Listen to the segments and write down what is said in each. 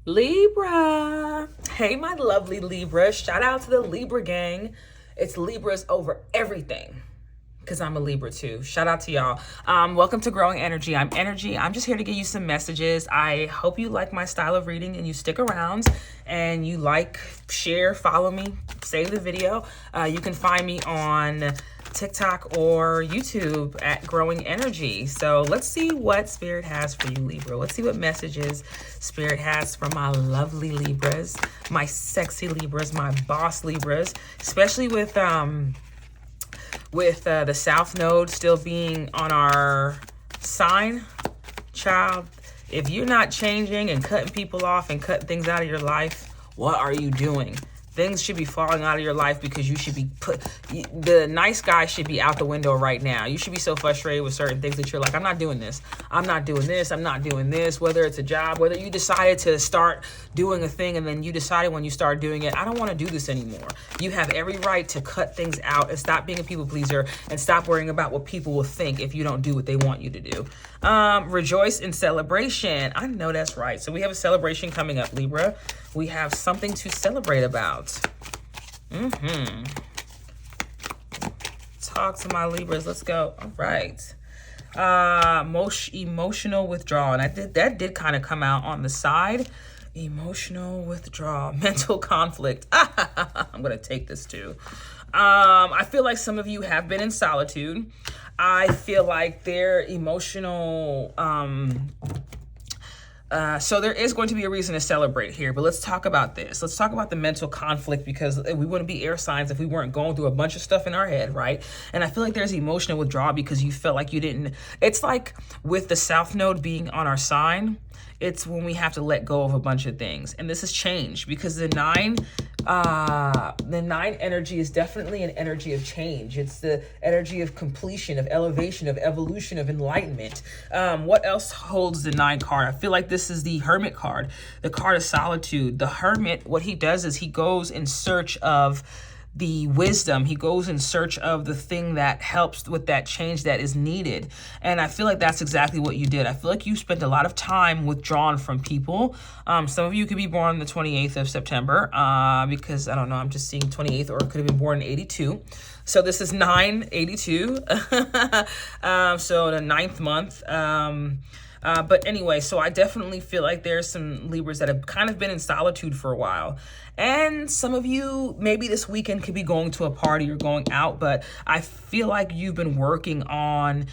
Libra. Hey, my lovely Libra. Shout out to the Libra gang. It's Libras over everything because I'm a Libra too. Shout out to y'all. Welcome to Growing Energy. I'm Energy. I'm just here to give you some messages. I hope you like my style of reading and you stick around and you like, share, follow me, save the video. You can find me on TikTok or YouTube at Growing Energy. So let's see what Spirit has for you, Libra. Let's see what messages Spirit has for my lovely Libras, my sexy Libras, my boss Libras, especially with the South Node still being on our sign. Child, if you're not changing and cutting people off and cutting things out of your life, what are you doing? Things should be falling out of your life because you should be the nice guy should be out the window right now. You should be so frustrated with certain things that you're like, I'm not doing this. I'm not doing this. I'm not doing this. Whether it's a job, whether you decided to start doing a thing and then you decided when you start doing it, I don't want to do this anymore. You have every right to cut things out and stop being a people pleaser and stop worrying about what people will think if you don't do what they want you to do. Rejoice in celebration. I know that's right. So we have a celebration coming up, Libra. We have something to celebrate about. Talk to my Libras. Let's go. All right. Emotional withdrawal. And that did kind of come out on the side. Emotional withdrawal. Mental conflict. I'm going to take this too. I feel like some of you have been in solitude. I feel like their emotional... So there is going to be a reason to celebrate here, but let's talk about this. Let's talk about the mental conflict because we wouldn't be air signs if we weren't going through a bunch of stuff in our head, right? And I feel like there's emotional withdrawal because you felt like you didn't. It's like with the South Node being on our sign, it's when we have to let go of a bunch of things. And this has changed because the nine energy is definitely an energy of change. It's the energy of completion, of elevation, of evolution, of enlightenment. What else holds the 9 card? I feel like this is the Hermit card, the card of solitude. The Hermit, what he does is he goes in search of the wisdom. He goes in search of the thing that helps with that change that is needed. And I feel like that's exactly what you did. I feel like you spent a lot of time withdrawn from people. Some of you could be born on the 28th of September because, I don't know, I'm just seeing 28th, or could have been born in 82. So this is 982. So the 9th month. But anyway, so I definitely feel like there's some Libras that have kind of been in solitude for a while. And some of you, maybe this weekend, could be going to a party or going out, but I feel like you've been working on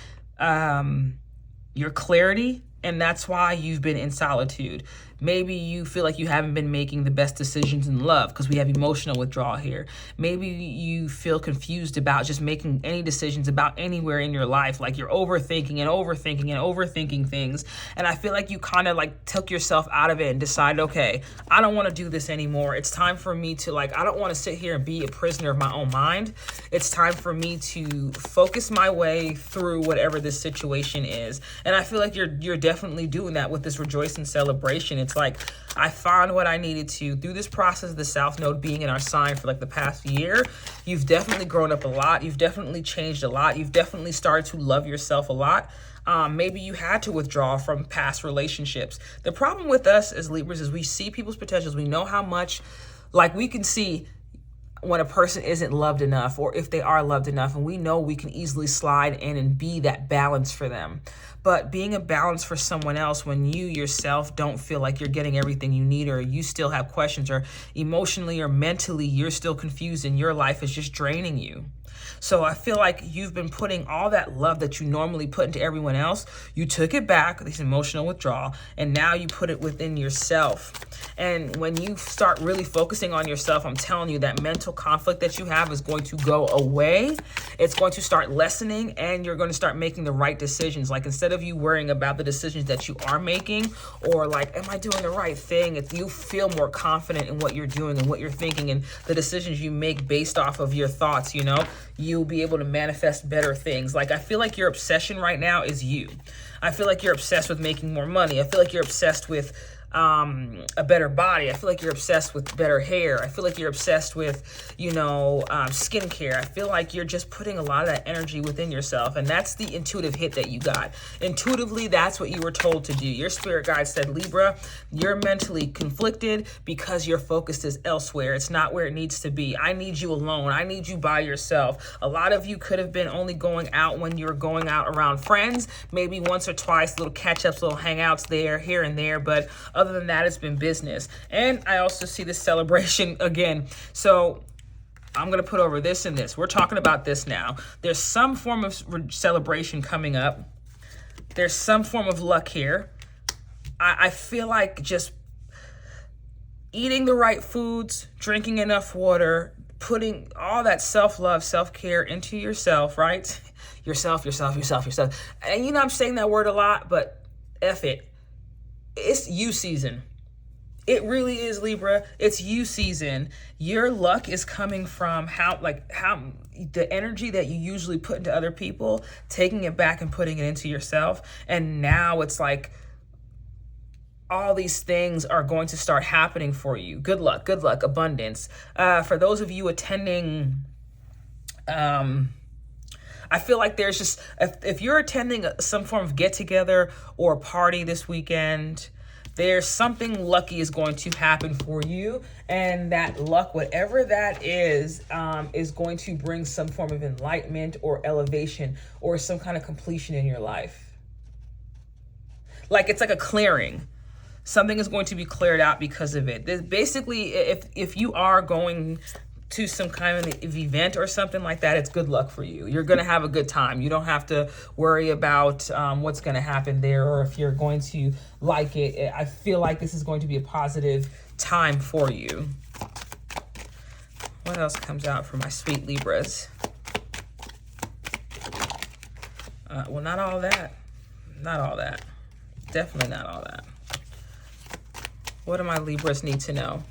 your clarity, and that's why you've been in solitude. Maybe you feel like you haven't been making the best decisions in love because we have emotional withdrawal here. Maybe you feel confused about just making any decisions about anywhere in your life. Like you're overthinking and overthinking things. And I feel like you kind of like took yourself out of it and decided, okay, I don't want to do this anymore. It's time for me to I don't want to sit here and be a prisoner of my own mind. It's time for me to focus my way through whatever this situation is. And I feel like you're definitely doing that with this rejoice and celebration. It's like I found what I needed to through this process of the South Node being in our sign for like the past year. You've definitely grown up a lot. You've definitely changed a lot. You've definitely started to love yourself a lot. Maybe you had to withdraw from past relationships. The problem with us as Libras is we see people's potentials. We know how much, like we can see when a person isn't loved enough or if they are loved enough, and we know we can easily slide in and be that balance for them. But being a balance for someone else when you yourself don't feel like you're getting everything you need, or you still have questions, or emotionally or mentally you're still confused and your life is just draining you. So I feel like you've been putting all that love that you normally put into everyone else, you took it back, this emotional withdrawal, and now you put it within yourself. And when you start really focusing on yourself, I'm telling you that mental conflict that you have is going to go away. It's going to start lessening, and you're going to start making the right decisions. Like instead of you worrying about the decisions that you are making, or like, am I doing the right thing? If you feel more confident in what you're doing and what you're thinking and the decisions you make based off of your thoughts, you know, you'll be able to manifest better things. Like I feel like your obsession right now is you. I feel like you're obsessed with making more money. I feel like you're obsessed with a better body. I feel like you're obsessed with better hair. I feel like you're obsessed with, skincare. I feel like you're just putting a lot of that energy within yourself. And that's the intuitive hit that you got. Intuitively, that's what you were told to do. Your spirit guide said, Libra, you're mentally conflicted because your focus is elsewhere. It's not where it needs to be. I need you alone. I need you by yourself. A lot of you could have been only going out when you're going out around friends, maybe once or twice, little catch-ups, little hangouts there, here and there. But other than that, it's been business. And I also see this celebration again. So I'm going to put over this and this. We're talking about this now. There's some form of celebration coming up. There's some form of luck here. I feel like just eating the right foods, drinking enough water, putting all that self-love, self-care into yourself, right? Yourself. And I'm saying that word a lot, but F it. It's you season. It really is, Libra. It's you season. Your luck is coming from how the energy that you usually put into other people, taking it back and putting it into yourself. And now it's like all these things are going to start happening for you. Good luck, abundance. For those of you attending, I feel like there's just, if you're attending some form of get together or a party this weekend, there's something lucky is going to happen for you. And that luck, whatever that is going to bring some form of enlightenment or elevation or some kind of completion in your life. Like it's like a clearing. Something is going to be cleared out because of it. Basically, if you are going to some kind of event or something like that, it's good luck for you. You're going to have a good time. You don't have to worry about what's going to happen there or if you're going to like it. I feel like this is going to be a positive time for you. What else comes out for my sweet Libras? Well, not all that. Not all that. Definitely not all that. What do my Libras need to know?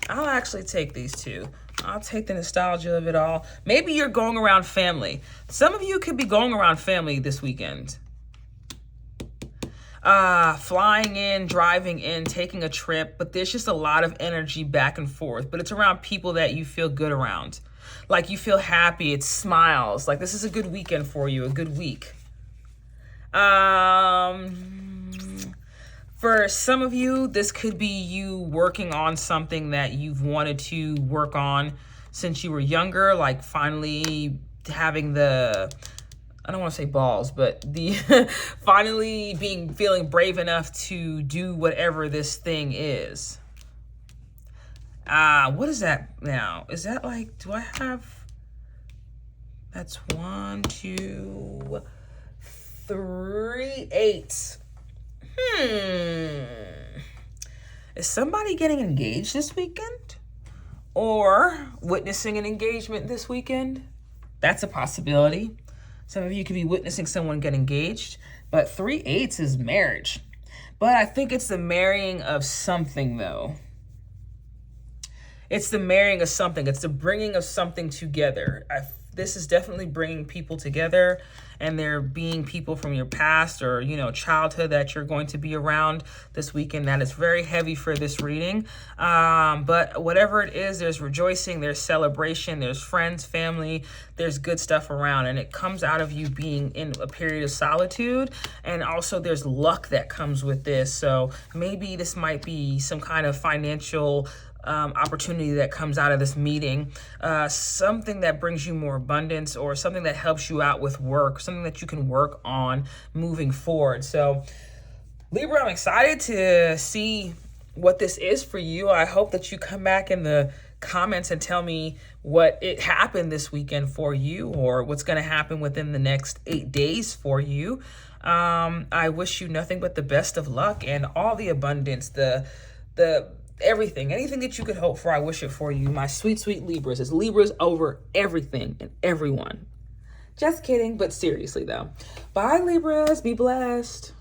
I'll actually take these two. I'll take the nostalgia of it all. Maybe you're going around family. Some of you could be going around family this weekend. Flying in, driving in, taking a trip, but there's just a lot of energy back and forth. But it's around people that you feel good around. Like you feel happy, it smiles. Like this is a good weekend for you, a good week. For some of you, this could be you working on something that you've wanted to work on since you were younger, like finally having the, I don't want to say balls, but the finally feeling brave enough to do whatever this thing is. What is that now? Is that like, do I have, that's 1, 2, 3, 8. Is somebody getting engaged this weekend? Or witnessing an engagement this weekend? That's a possibility. Some of you could be witnessing someone get engaged. But 3 8s is marriage. But I think it's the marrying of something, though. It's the marrying of something. It's the bringing of something together. This is definitely bringing people together, and there being people from your past or, childhood that you're going to be around this weekend. That is very heavy for this reading. But whatever it is, there's rejoicing, there's celebration, there's friends, family, there's good stuff around, and it comes out of you being in a period of solitude. And also there's luck that comes with this. So maybe this might be some kind of financial opportunity that comes out of this meeting, something that brings you more abundance or something that helps you out with work, something that you can work on moving forward. So Libra, I'm excited to see what this is for you. I hope that you come back in the comments and tell me what it happened this weekend for you or what's going to happen within the next 8 days for you. I wish you nothing but the best of luck and all the abundance, the anything that you could hope for. I wish it for you, my sweet, sweet Libras. It's Libras over everything and everyone. Just kidding, but seriously though. Bye, Libras. Be blessed.